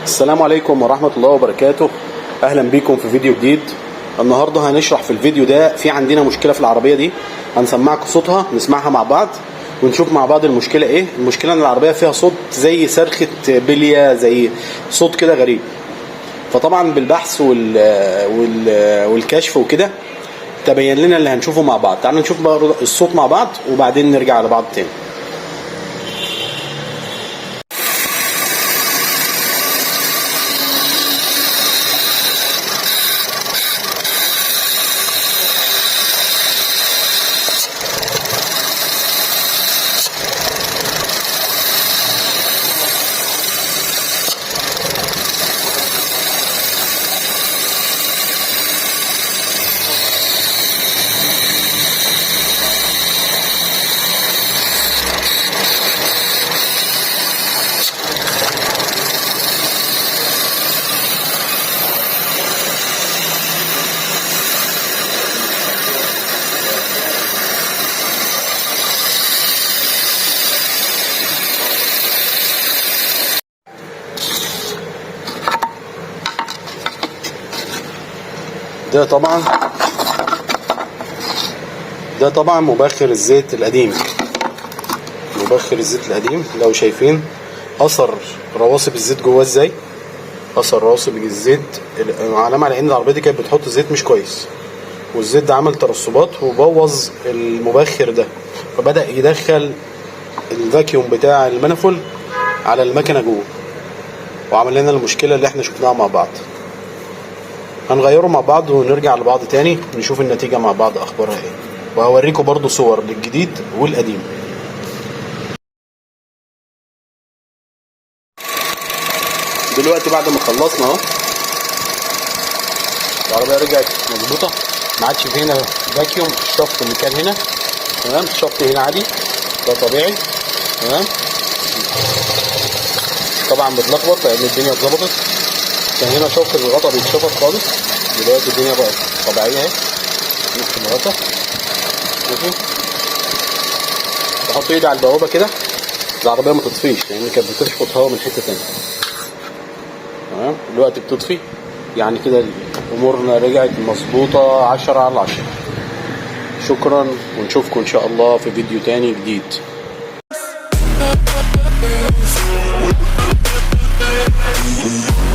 السلام عليكم ورحمة الله وبركاته. اهلا بيكم في فيديو جديد. النهاردة هنشرح في الفيديو ده في عندنا مشكلة في العربية دي، هنسمعكم صوتها نسمعها مع بعض ونشوف مع بعض المشكلة ايه. المشكلة ان العربية فيها صوت زي صرخة بلية، زي صوت كده غريب. فطبعا بالبحث والكشف وكده تبين لنا اللي هنشوفه مع بعض. تعالوا نشوف الصوت مع بعض وبعدين نرجع على بعض تاني. ده طبعا مبخر الزيت القديم. مبخر الزيت القديم لو شايفين اثر رواسب الزيت جواه ازاي، اثر رواسب الزيت علامه على ان العربيه دي كانت بتحط زيت مش كويس، والزيت ده عمل ترسبات وبوظ المبخر ده، فبدأ يدخل الفاكيوم بتاع المانيفول على المكنه جوه وعمل لنا المشكله اللي احنا شفناها مع بعض. هنغيره مع بعض ونرجع لبعض تاني نشوف النتيجه مع بعض اخبارها ايه، وهوريكم برضو صور للجديد والقديم. دلوقتي بعد ما خلصنا اهو العربيه رجعت مظبوطه، ما عادش في هنا فاكيوم. الشفط اللي كان هنا تمام، الشفط هنا عادي، ده طبيعي تمام. طبعا بتلخبط لان الدنيا اتظبطت، كان هنا شفط الغطا بيتشفط خالص، دلوقتي الدنيا بقت طبيعيه اهي. نفس الغطا ماشي. بحط ايدي على البوابه كده العربيه ما تطفيش لان كانت بتشفط هوا من حته تانيه تمام. دلوقتي بتطفي، يعني كده امورنا رجعت مظبوطه 10/10. شكرا ونشوفكم ان شاء الله في فيديو تاني جديد.